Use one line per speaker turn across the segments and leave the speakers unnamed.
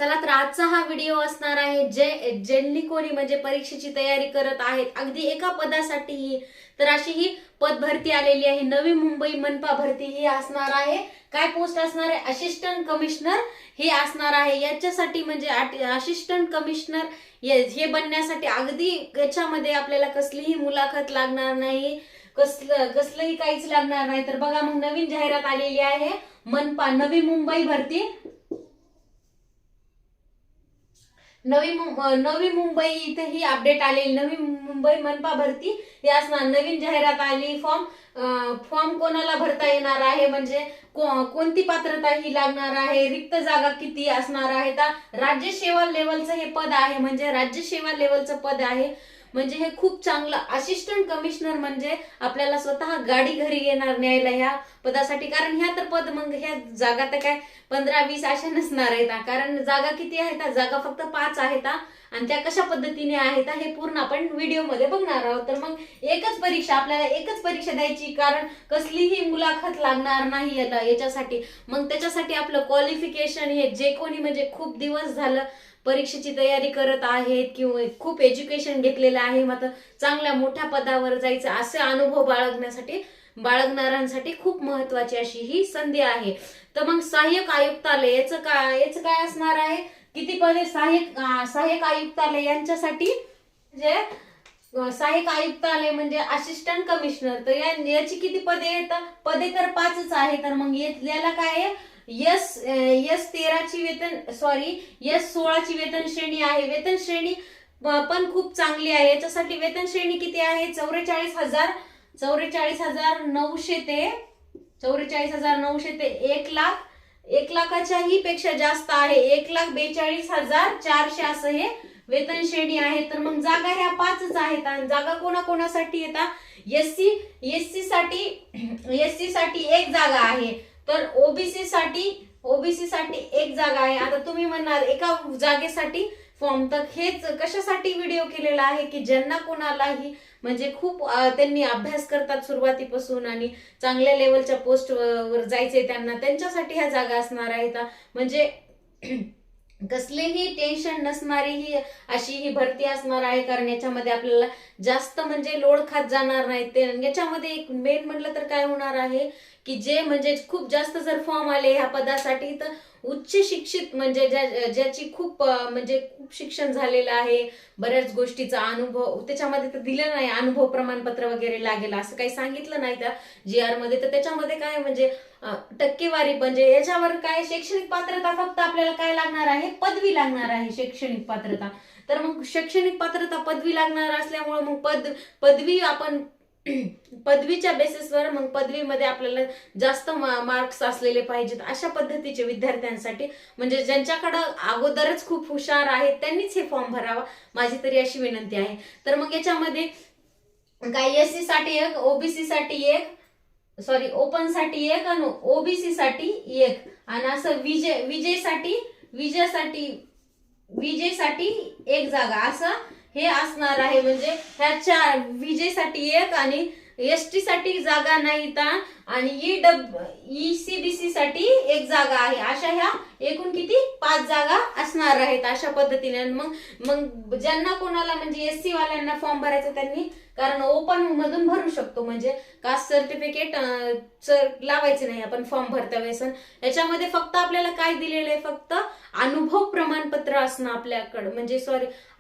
चला तर आजचा हा व्हिडिओ असणार आहे ज्यांनी कोणी म्हणजे परीक्षेची तयारी करत आहेत अगदी एका पदासाठी ही तर अशी ही पद भरती आलेली आहे। नवी मुंबई मनपा भरती ही असणार आहे। काय पोस्ट असणार आहे? असिस्टंट कमिशनर हे असणार आहे। याच्यासाठी म्हणजे असिस्टंट कमिशनर हे बनण्यासाठी अगदी याच्यामध्ये आपल्याला कसलीही मुलाखत लागणार नाही, कसलंही काहीच लागणार नाही। तर बघा मग नवीन जाहिरात आलेली आहे मनपा नवी मुंबई भरती नवी मुंबई इथे ही अपडेट आलेली नवी मुंबई मनपा भरती हे असणार। नवीन जाहिरात आली। फॉर्म कोणाला भरता येणार आहे म्हणजे कोणती पात्रता ही लागणार आहे, रिक्त जागा किती असणार आहे। तर राज्य सेवा लेवलचं हे पद आहे म्हणजे राज्य सेवा लेवलचं पद आहे। म्हणजे हे खूप चांगलं असिस्टंट कमिशनर म्हणजे आपल्याला स्वतः गाडी घरी येणार न्यायला ह्या पदासाठी। कारण ह्या तर पद मग ह्या जागा तर काय 15-20 अशा नसणार आहेत, कारण जागा किती आहेत? जागा फक्त 5 आहेत आणि त्या कशा पद्धतीने आहेत हे पूर्ण आपण व्हिडिओ मध्ये बघणार आहोत। तर मग आपल्याला एकच परीक्षा द्यायची, कारण कसलीही मुलाखत लागणार नाही याच्यासाठी। मग त्याच्यासाठी आपलं क्वालिफिकेशन हे जे कोणी म्हणजे खूप दिवस झालं परीक्षेची तयारी करत आहेत किंवा खूप एज्युकेशन घेतलेलं आहे, मात्र चांगल्या मोठ्या पदावर जायचं असे अनुभव बाळगणाऱ्यांसाठी खूप महत्वाची अशी ही संधी आहे। तर मग सहाय्यक आयुक्तालय याचं काय असणार आहे? किती पदे? सहाय्यक आयुक्तालय यांच्यासाठी म्हणजे सहाय्यक आयुक्तालय म्हणजे असिस्टंट कमिशनर, तर याची किती पदे येतात? पदे तर 5च आहे। तर मग याला काय आहे? S13ची S16ची वेतन श्रेणी आहे। वेतन श्रेणी पण खूप चांगली आहे। याच्यासाठी वेतन श्रेणी किती आहे? 44,900 ते 1 लाखाच्याही पेक्षा जास्त आहे। 1,42,400 असं हे वेतन श्रेणी आहे। तर मग जागा ह्या 5च आहेत आणि जागा कोणाकोणासाठी येतात? एससी साठी एक जागा आहे, तर ओबीसी साठी एक जागा आहे। आता तुम्ही म्हणणार एका जागेसाठी फॉर्म, तर हेच कशासाठी व्हिडिओ केलेला आहे की ज्यांना कोणालाही म्हणजे खूप त्यांनी अभ्यास करतात सुरुवातीपासून आणि चांगल्या लेवलच्या पोस्ट वर जायचे त्यांच्यासाठी ह्या जागा असणार आहेत। म्हणजे कसलेही टेन्शन नसणारी ही अशी ही भरती असणार आहे, कारण याच्यामध्ये आपल्याला जास्त म्हणजे लोड खात जाणार नाही। ते याच्यामध्ये एक मेन म्हटलं तर काय होणार आहे की जे म्हणजे खूप जास्त जर फॉर्म आले ह्या पदासाठी तर उच्च शिक्षित म्हणजे ज्याची खूप म्हणजे खूप शिक्षण झालेलं आहे, बऱ्याच गोष्टीचा अनुभव त्याच्यामध्ये तर दिलं नाही, अनुभव प्रमाणपत्र वगैरे लागेल असं काही सांगितलं नाही त्या GR मध्ये। तर त्याच्यामध्ये काय म्हणजे टक्केवारी म्हणजे याच्यावर काय शैक्षणिक पात्रता फक्त आपल्याला काय लागणार आहे? पदवी लागणार आहे शैक्षणिक पात्रता। तर मग शैक्षणिक पात्रता पदवी लागणार असल्यामुळे मग पदवी आपण पदवीच्या बेसिसवर मग पदवीमध्ये आपल्याला जास्त मार्क्स असलेले पाहिजेत अशा पद्धतीचे विद्यार्थ्यांसाठी, म्हणजे ज्यांच्याकडे अगोदरच खूप हुशार आहेत त्यांनीच हे फॉर्म भरावा, माझी तरी अशी विनंती आहे। तर मग याच्यामध्ये काय एससी साठी एक, ओबीसी साठी एक, ओपन साठी एक आणि ओबीसी साठी एक, आणि असं विजयसाठी एक जागा असं हे असणार आहे। म्हणजे ह्या विजयसाठी एक आणि एसटी साठी जागा नाही आणि ईसीबीसी साठी एक जागा आहे। अशा ह्या एकूण किती 5 जागा असणार आहेत अशा पद्धतीने। मग ज्यांना कोणाला म्हणजे एससी वाल्यांना फॉर्म भरायचा त्यांनी, कारण ओपन मधून भरू शकतो म्हणजे कास्ट सर्टिफिकेट लावायचे नाही आपण फॉर्म भरता वेळेस। याच्यामध्ये फक्त आपल्याला काय दिलेलं आहे? फक्त अनुभव प्रमाणपत्र असणं आपल्याकडे, म्हणजे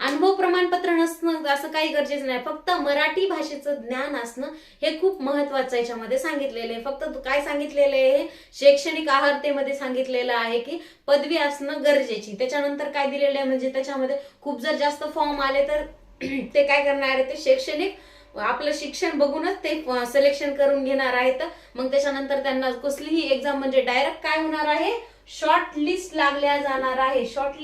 अनुभव प्रमाणपत्र नसणं असं काही गरजेचं नाही, फक्त मराठी भाषेचं ज्ञान असणं हे खूप महत्वाचं याच्यामध्ये सांगितलेलं आहे। फक्त काय सांगितलेलं आहे? शैक्षणिक अर्हतेमध्ये सांगितलेलं आहे की पदवी असणं गरजेची। त्याच्यानंतर काय दिलेलं आहे म्हणजे त्याच्यामध्ये खूप जर जास्त फॉर्म आले तर ते काय करणार आहे? ते शैक्षणिक आपलं शिक्षण बघूनच ते सिलेक्शन करून घेणार आहेत। मग त्याच्यानंतर त्यांना कसलीही एक्झाम म्हणजे डायरेक्ट काय होणार आहे? शॉर्ट लिस्ट लागल्या जाणार आहे। शॉर्ट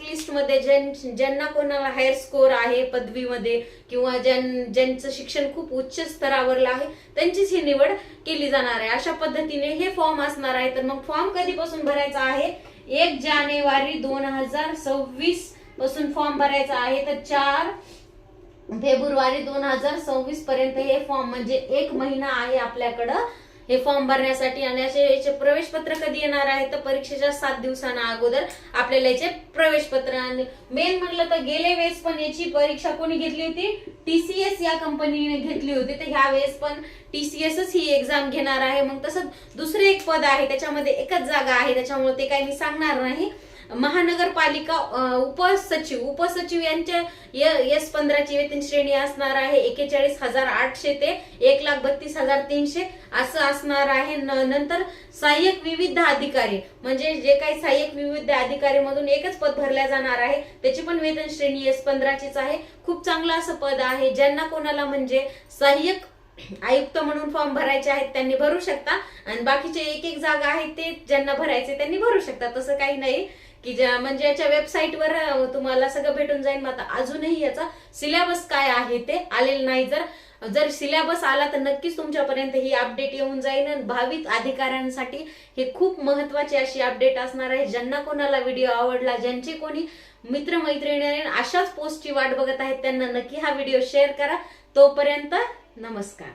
लिस्ट मध्ये ज्यांना कोणाला हायर स्कोर आहे पदवीमध्ये किंवा ज्यांचं शिक्षण खूप उच्च स्तरावरलं आहे त्यांचीच ही निवड केली जाणार आहे। अशा पद्धतीने हे फॉर्म असणार आहे। तर मग फॉर्म कधीपासून भरायचा आहे? 1 जानेवारी 2026 पासून फॉर्म भरायचा आहे, तर 4 फेब्रुवारी 2026 पर्यंत हे फॉर्म म्हणजे 1 महिना आहे आपल्याकडं हे फॉर्म भरण्यासाठी. आणि याचे प्रवेश पत्र कधी येणार आहे तर परीक्षेच्या 7 दिवसांना अगोदर आपल्याला याचे प्रवेश पत्र. आणि मेन म्हटलं तर गेल्या वेळेस पण याची परीक्षा कोणी घेतली होती, TCS या कंपनीने घेतली होती. तर ह्या वेळेस पण TCSच ही एक्झाम घेणार आहे. मग तसंच दुसरे एक पद आहे, त्याच्यामध्ये एकच जागा आहे, त्याच्यामुळे ते काही मी सांगणार नाही. महानगरपालिका उपसचिव यांच्या S15 ची वेतन श्रेणी असणार आहे 41,800 ते 1,32,300 असं असणार आहे. नंतर सहाय्यक विविध अधिकारी, म्हणजे जे काही सहाय्यक विविध अधिकारी मधून एकच पद भरल्या जाणार आहे, त्याची पण वेतन श्रेणी S15 चीच आहे. खूप चांगलं असं पद आहे. ज्यांना कोणाला म्हणजे सहाय्यक आयुक्त म्हणून फॉर्म भरायचे आहेत त्यांनी भरू शकता, आणि बाकीचे एक जागा आहेत ते ज्यांना भरायचे त्यांनी भरू शकता. तसं काही नाही की म्हणजे याच्या वेबसाईटवर तुम्हाला सगळं भेटून जाईल. आता अजूनही याचा सिलेबस काय आहे ते आलेलं नाही. जर सिलेबस आला तर नक्कीच तुमच्यापर्यंत ही अपडेट येऊन जाईल. आणि भावी अधिकाऱ्यांसाठी हे खूप महत्वाची अशी अपडेट असणार आहे. ज्यांना कोणाला व्हिडिओ आवडला, ज्यांचे कोणी मित्रमैत्रिणी अशाच पोस्टची वाट बघत आहेत, त्यांना नक्की हा व्हिडिओ शेअर करा. तोपर्यंत नमस्कार.